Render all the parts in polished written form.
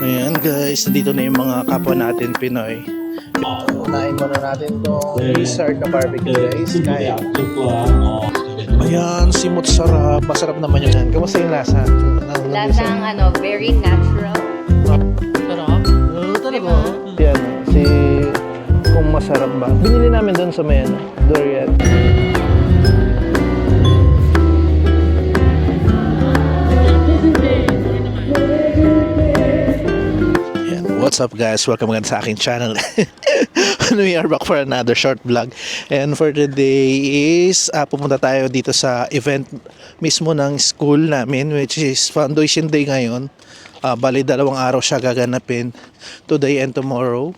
Ayan guys, nandito na yung mga kapwa natin Pinoy. Unahin muna natin itong Blizzard na barbecue guys. Kaya. Ayan, simot sarap. Masarap naman yun. Kamusta yung lasa? Lasang very natural. Sarap? Oo, talaga. Yan, kung masarap ba. Binili namin doon sa may durian. What's up guys? Welcome again sa aking channel. We are back for another short vlog. And for today is pupunta tayo dito sa event mismo ng school namin, which is Foundation Day ngayon. Bali 2 araw siya gaganapin, today and tomorrow.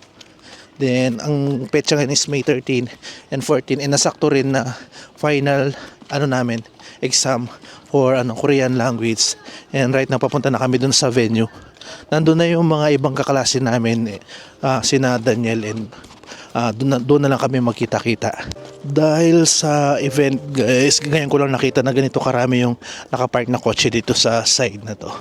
Then ang petsa ngayon is May 13 and 14, and nasakto rin na final namin exam for Korean language. And right now papunta na kami dun sa venue. Nandun na yung mga ibang kaklase namin, sina Daniel, and doon na lang kami magkita-kita. Dahil sa event guys, ngayon ko lang nakita na ganito karami yung nakapark na kotse dito sa side na to.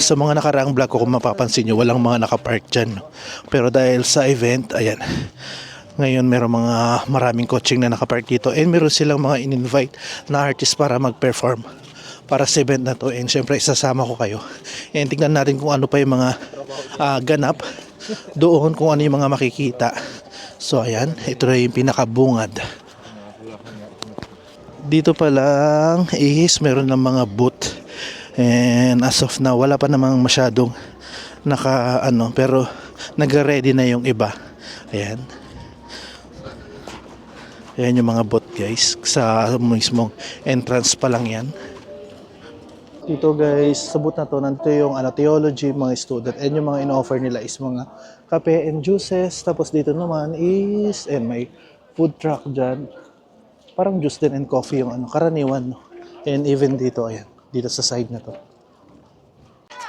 Sa mga nakaraang vlog ko, kung mapapansin nyo, walang mga nakapark dyan. Pero dahil sa event, ayan, ngayon maraming coaching na nakapark dito, and meron silang mga in-invite na artist para mag-perform para sa event na to. And syempre isasama ko kayo, and tingnan natin kung ano pa yung mga ganap doon, kung ano yung mga makikita. So ayan, ito na yung pinakabungad. Dito pa lang is meron ng mga booth, and as of now wala pa namang masyadong pero nagre-ready na yung iba. Ayan, ayan yung mga booth guys, sa mismong entrance pa lang yan. Dito guys, sa booth na to, nandito yung theology, mga student, and yung mga in-offer nila is mga kape and juices. Tapos dito naman is, may food truck dyan. Parang juice din and coffee yung karaniwan. No? And even dito, ayan, dito sa side na to.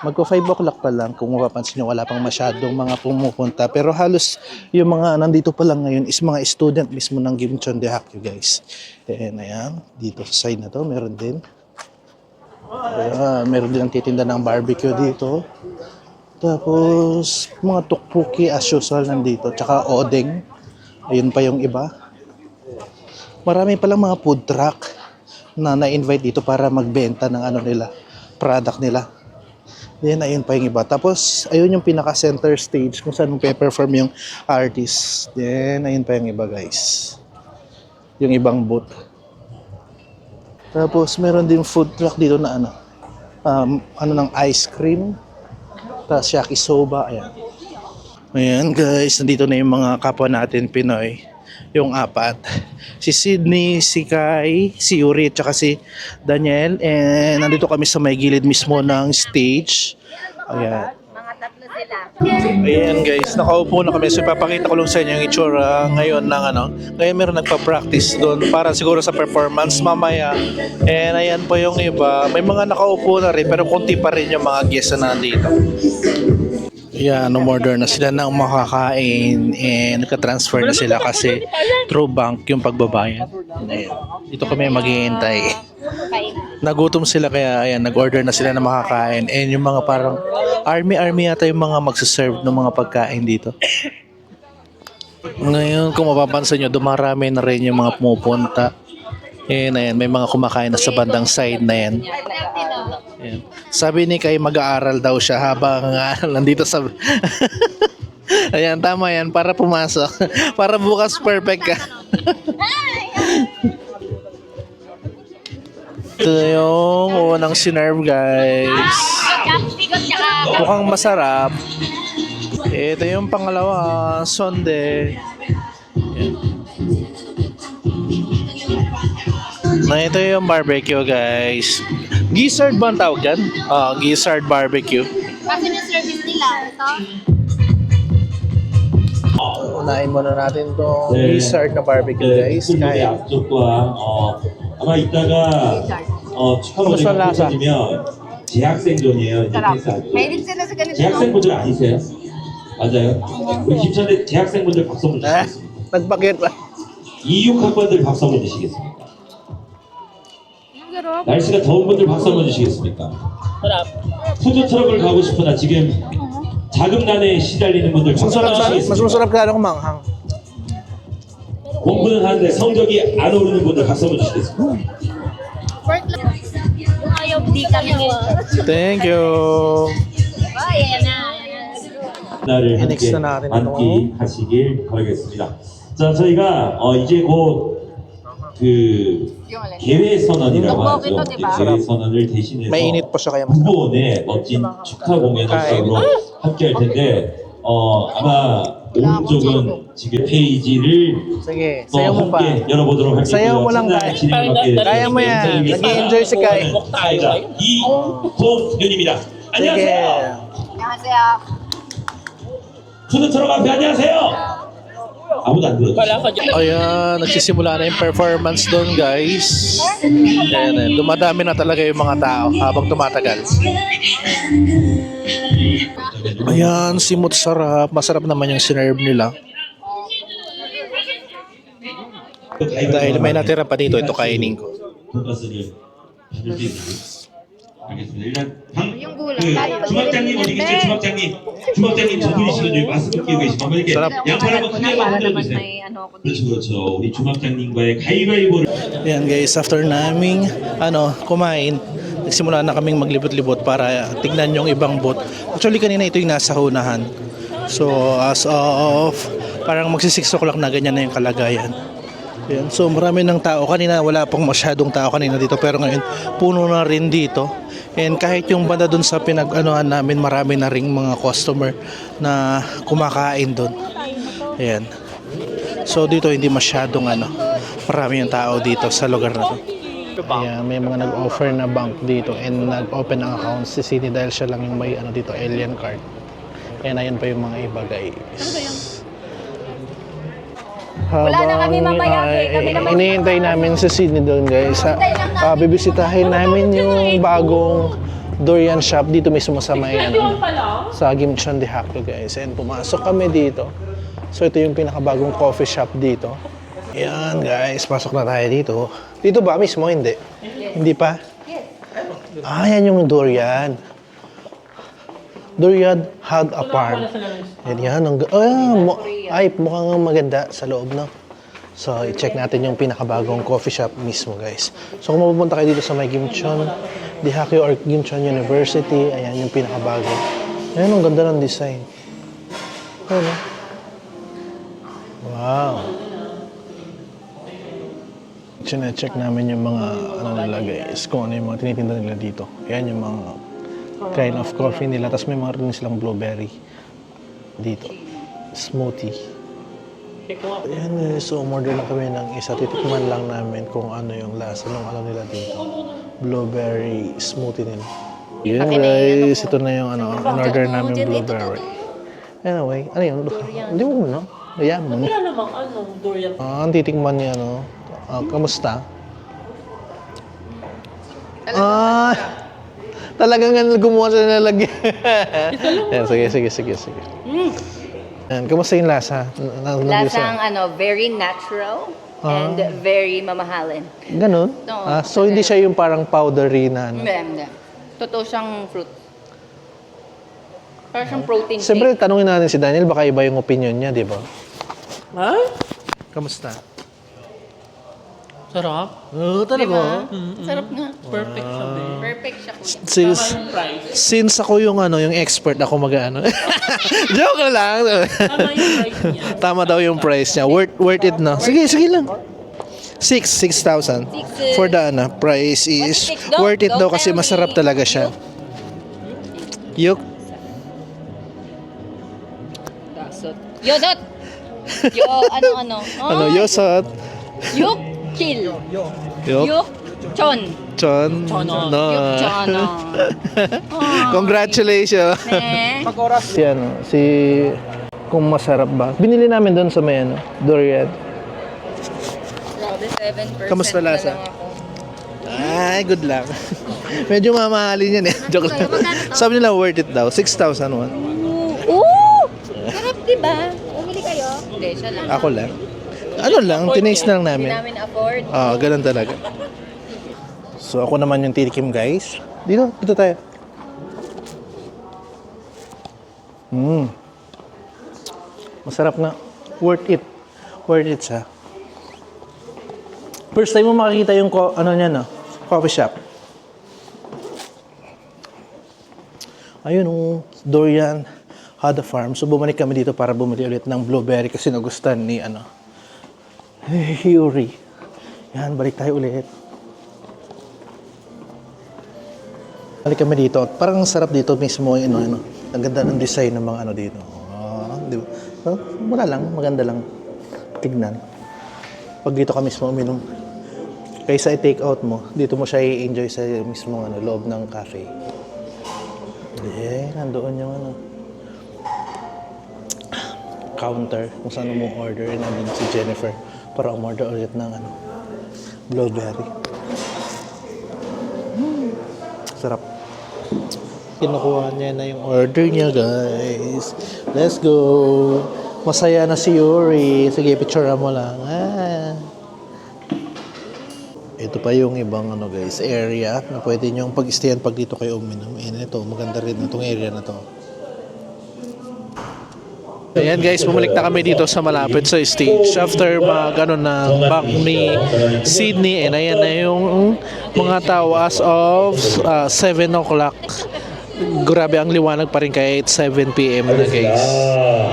Magko 5 o'clock pa lang, kung mapapansin nyo, wala pang masyadong mga pumupunta. Pero halos yung mga nandito pa lang ngayon is mga student mismo ng Gimchon de Hakyu guys. And ayan, dito sa side na to, meron din. Meron din ang titinda ng barbecue dito. Tapos mga tukpuki as usual nandito, tsaka odeng. Ayun pa yung iba. Marami palang mga food truck na na-invite dito para magbenta ng nila, product nila. Then ayun pa yung iba. Tapos ayun yung pinaka center stage kung saan pe-perform yung artist. Then ayun pa yung iba guys, yung ibang booth. Tapos meron din food truck dito na ng ice cream, tapos yakisoba. Ayan guys, nandito na yung mga kapwa natin Pinoy, yung 4, si Sydney, si Kai, si Yuri, at saka si Daniel. And nandito kami sa may gilid mismo ng stage. Ayan, Mga 3 sila. ayan guys, nakaupo na kami. So ipapakita ko lang sa inyo yung itsura ngayon ng ngayon meron nagpa-practice doon para siguro sa performance mamaya. And ayan po yung iba, may mga nakaupo na rin, pero konti pa rin yung mga guests na nandito. Yeah, order na sila ng makakain, and nagka-transfer na sila kasi through bank yung pagbabayad. Ayan, dito kami maghihintay. Nagutom sila, kaya ayan, nag-order na sila ng makakain. And yung mga parang army yata yung mga magsaserve ng mga pagkain dito. Ngayon, kung mapapansin nyo, dumarami na rin yung mga pumupunta. And ayan, may mga kumakain na sa bandang side na yan. Ayan. Sabi ni Kai, mag-aaral daw siya habang nandito sa... Ayan, tama yan, para pumasok. Para bukas perfect ka. Ito yung unang sinerve guys. Mukhang masarap. Ito yung pangalawa, sonde. Ito yung barbecue guys. Gizzard ba ang tawag dyan? Gizzard barbecue. Kasi yung service nila, ito. Unahin muna natin itong gizzard na barbecue guys. Kaya. 아마 이따가 처음으로 해주시면 재학생존이에요. 이제 회사. Mahilig sila sa ganito. 재학생분들 아니세요? 맞아요. 우리 김천대 재학생분들 박수 한번 주시겠습니다. Nagpakit pa. 26학번들 박수 한번 주시겠습니다. 날씨가 더운 분들 박수 한번 주시겠습니까? 푸드 트럭을 가고 싶으나 지금 자금난에 시달리는 분들 박수 한번 Mas 주시겠습니다. masarap ka ano kumanghang. 공부는 하는데 성적이 안 오르는 분들 박수 한번 주시겠습니다. Work lang. Yung ayaw, di kami Thank you. Ayan na. 날을 Next 함께 na natin 만끽하시길 바라겠습니다. 자, 저희가 이제 곧 그 개회 선언이라고 하죠. 개회 선언을 대신해서 Mainit po siya kaya masarap. 9번의 멋진 축하 공연을 수업으로 함께 할 텐데 아마 오른쪽은 지금 페이지를 Sige, 또 sayaw mo pa. 함께 열어보도록 할게요. 사야w mo lang, Kai. Kaya mo yan. Nag-i-enjoy si Kai. 이동윤입니다. Sige. 안녕하세요. Angasaya. 푸드트럭 앞에 안녕하세요. 아무도 안 들어줘. Ayan, nagsisimula na yung performance doon, guys. Ayan, dumadami na talaga yung mga tao habang tumatagal. Ayan, simot sarap. Masarap naman yung sinerve nila. Dahil may natira pa dito, ito kainin ko. 돈가스를 받을 수 있나요? 알겠습니다. 일단 Yung gulang. 그 주막장님 어디 계세요? 주막장님 저분이시거든요. 여기 마스크 끼고 계시면 한번 이렇게 sarap. 양팔 한번 크게 한번 Para 흔들어 naman 주세요. may ano ako dito. 그렇죠, 그렇죠. 우리 주막장님과의 가위바위보를 Ayan guys, after naming kumain, nagsimula na kaming maglibot-libot para tignan yung ibang boat. Actually kanina ito yung nasa hunahan. So as of parang magsi 6 o'clock na ganyan na yung kalagayan. Ayan, so marami ng tao. Kanina wala pang masyadong tao kanina dito pero ngayon puno na rin dito. And kahit yung banda dun sa pinag-anuhan namin, marami na ring mga customer na kumakain dun. Ayan. So dito hindi masyadong marami yung tao dito sa lugar na to. Ayan, may mga nag-offer na bank dito and nag-open ng account si City dahil siya lang yung may dito, alien card. And ayun pa yung mga iba guys. Wala na kami mamayagi. Kami naman- Inihintay namin si Sydney doon guys. Bibisitahin namin yung bagong durian shop dito mismo sa may sa Gimchon de Haklo guys. And pumasok kami dito. So ito yung pinakabagong coffee shop dito. Ayan guys, pasok na tayo dito. Dito ba mismo? Hindi. Hindi pa? Yan yung durian. Durian Hug a Farm. Yan. Mukhang maganda sa loob, no? So, i-check natin yung pinakabagong coffee shop mismo, guys. So, kung mapupunta kayo dito sa may Gimchon, Dihakyo or Gimchon University, ayan yung pinakabago. Ayan, ang ganda ng design. Ayan, no? Wow. Check namin yung mga nila, guys. Kung ano yung mga tinitinda nila dito. Ayan yung mga kind of coffee nila. Tapos may mga rin silang blueberry dito. Smoothie. Ayan guys, so umorder na kami ng isa. Titikman lang namin kung ano yung lasa ng nila dito. Blueberry smoothie nila. Ayan guys, ito na yung in-order namin blueberry. Anyway, ano yun? Hindi mo muna. Ayan mo. Wala namang durian. Ang titikman niya, kamusta? Talagang gumawa siya na nalagyan. Ayan, sige. Ayan, kamusta yung lasa? Lasang very natural and very mamahalin. Ganun? Oo. So hindi siya yung parang powdery na Hindi. Totoo siyang fruit. Parang siyang protein shake. Siyempre, tanungin natin si Daniel, baka iba yung opinion niya, di ba? Ha? Kamusta? Sarap. Oo, talaga. Sarap nga. Perfect siya, babe. Perfect siya, kuya. Since, Tama yung price. since ako yung yung expert, ako Joke na lang. Tama yung price niya. Tama daw yung price niya. Worth it na. Sige lang. 6,000. For the price is worth it daw kasi masarap talaga siya. Yuk. Dasot. Yodot! Yosot. Yuk chill. Yuk. Yuk chon. Chon. Chono. No. Yuk chono. Congratulations. Si kung masarap ba. Binili namin doon sa may durian. Grabe, 7% Kamusta na lasa? lang ako. Ay, good luck. Medyo mamahalin yan eh. Joke lang. Sabi nila worth it daw. 6,000 won. Oo! Sarap, diba? Bumili kayo? Hindi, siya lang. Ako lang. Ano lang, tinaste na lang Hindi namin. namin afford. Ganun talaga. So ako naman yung titikim guys. Dito tayo. Masarap na. Worth it. Worth it siya. First time mo makikita yung coffee shop. Ayun, Dorian Hada Farm. So, bumalik kami dito para bumili ulit ng blueberry kasi nagustuhan ni Yuri. Yan, balik tayo ulit. Balik kami dito. Parang sarap dito mismo yung ang ganda ng design ng mga dito. Di ba? So, wala lang, maganda lang tignan. Pag dito ka mismo uminom, kaysa i-take out mo, dito mo siya i-enjoy sa mismo loob ng cafe. Nandoon yung counter kung saan mo order. Nandun si Jennifer para umorder ulit ng blueberry. Sarap. Kinukuha niya na yung order niya, guys. Let's go. Masaya na si Yuri. Sige, picture mo lang. Ito pa yung ibang guys, area na pwede nyo pag-stayan pag dito kayo uminom. Ito, maganda rin itong area na to. Ayan guys, bumalik na kami dito sa malapit sa stage after ng back ni Sydney. And ayan na yung mga tao as of 7 o'clock. Grabe ang liwanag pa rin kahit 7 p.m. na guys.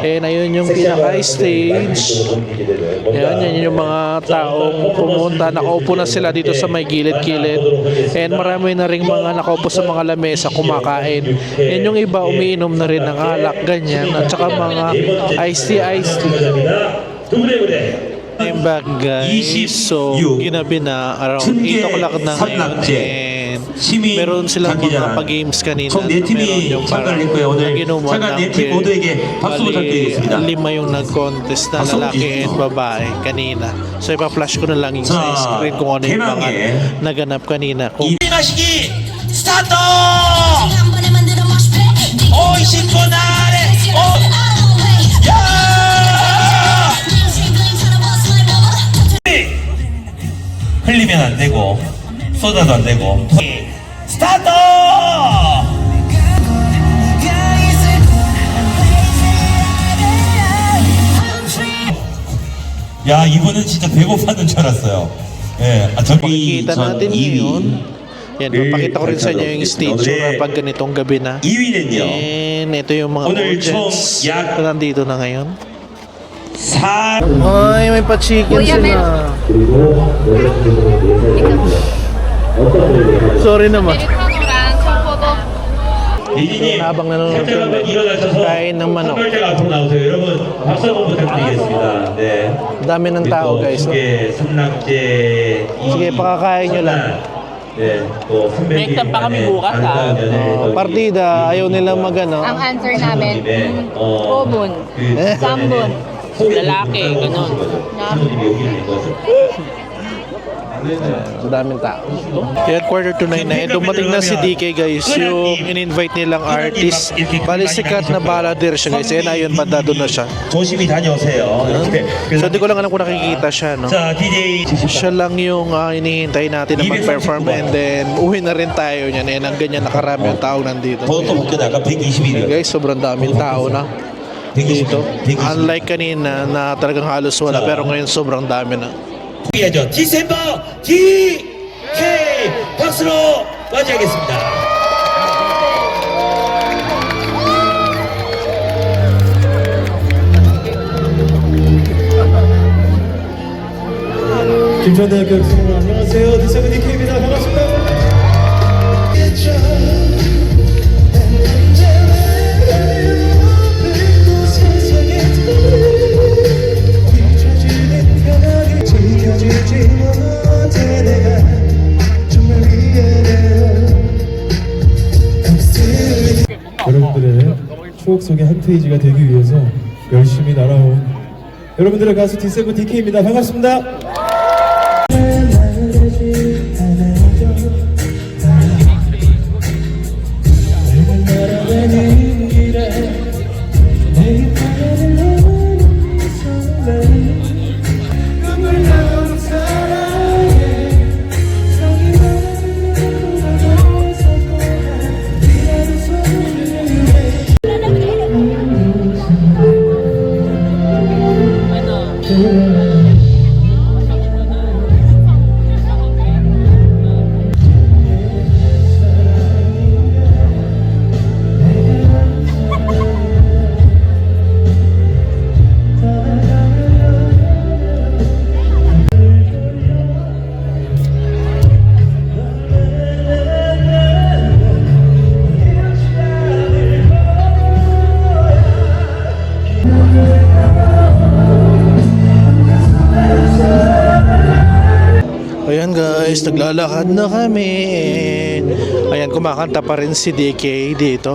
And ayun yung pinaka-stage. Ayan, yan yung mga taong pumunta. Nakaupo na sila dito sa may gilid-gilid. And marami na rin mga nakaupo sa mga lamesa kumakain. And yung iba umiinom na rin ng alak, ganyan. At saka mga iced tea. I'm back guys. So, ginabi na around 8 o'clock na ngayon. Meron silang mga pag-games kanina. Meron yung parang naginuman ng beer. Bali, 5 yung nag-contest na lalaki and babae kanina. So, ipa-flash ko na lang yung sa screen kung ano yung mga naganap kanina. Kung 마시기 스타트! 오이시코 나래! 야! 흘리면 안 되고 쏟아도 안 되고 스타트! 야 이분은 진짜 배고팠는 줄 알았어요. 예, 저기 makikita natin ngayon. Yan, papakita ko rin sa inyo yung stage pag ganitong gabi na. 2위는요. And ito yung mga 오늘 audience 총 약 na nandito na ngayon. 4 Ay, may pa-chicken Kuya, sila. Sorry naman. 메리카노랑 청포도. 예진님 habang nanonood 살짝 한번 일어나셔서 kain ng manok. 선발대가 앞으로 나오세요. 여러분 박수 한번 부탁드리겠습니다. 네. Dami ng tao guys. 게 삼남제 Sige, pakakain nyo lang. 네, 또 선배님 Next time pa kami bukas, Partida, ayaw nilang Ang answer namin, Obon, Sambon. Lalaki, ganun. Ang daming tao. Kaya 8:45 na. Dumating na si DK guys. Yung in-invite nilang artist. Bali sikat na ballader siya guys. Ayun, banda doon na siya. 조심히 다녀오세요. 이렇게. So di ko lang alam kung nakikita siya, no? 자, DJ Siya lang yung hinihintay natin na mag-perform and then uwi na rin tayo niyan. And ang ganyan nakarami yung tao nandito. 보통 학교 나가 121일. Guys, sobrang daming tao na dito. Unlike kanina na talagang halos wala. Pero ngayon sobrang dami na. 해야죠. 디셈버 DK 박수로 맞이하겠습니다. 김천대학교 학생들 안녕하세요. 디셈버 DK입니다. 반갑습니다. 여러분들의 추억 속의 한 페이지가 되기 위해서 열심히 날아온 여러분들의 가수 디세븐 DK입니다. 반갑습니다. guys, naglalakad na kami. Ayan, kumakanta pa rin si DK dito.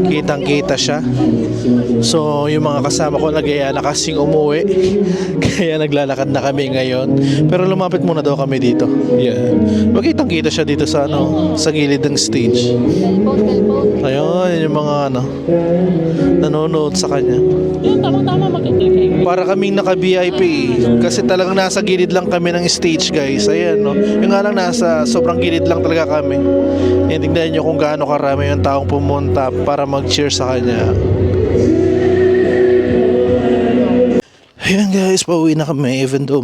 Kitang-kita siya. So, yung mga kasama ko nagaya na kasing umuwi. Kaya naglalakad na kami ngayon. Pero lumapit muna daw kami dito. Yan. Magkitang-kita siya dito sa sa gilid ng stage. Ayun, yung mga nanonood sa kanya. Yun, tama-tama mag-entertain. Para kaming naka-VIP kasi talagang nasa gilid lang kami ng stage, guys. Ayan, no. Yung nga lang nasa sobrang gilid lang talaga kami. And tignan nyo kung gaano karami yung taong pumunta para mag-cheer sa kanya. Ayan guys, pauwi na kami even though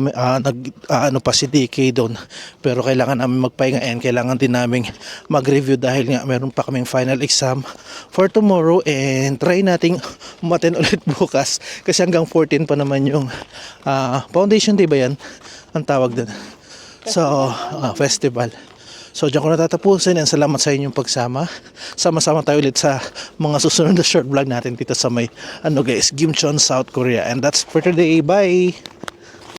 ano pa si DK doon. Pero kailangan namin magpahinga and kailangan din namin mag-review dahil nga meron pa kaming final exam for tomorrow and try nating umattend ulit bukas kasi hanggang 14 pa naman yung foundation day ba yan? Ang tawag doon. So, festival. So diyan ko natatapusin and salamat sa inyong pagsama. Sama-sama tayo ulit sa mga susunod na short vlog natin dito sa may guys, Gimcheon, South Korea. And that's for today. Bye!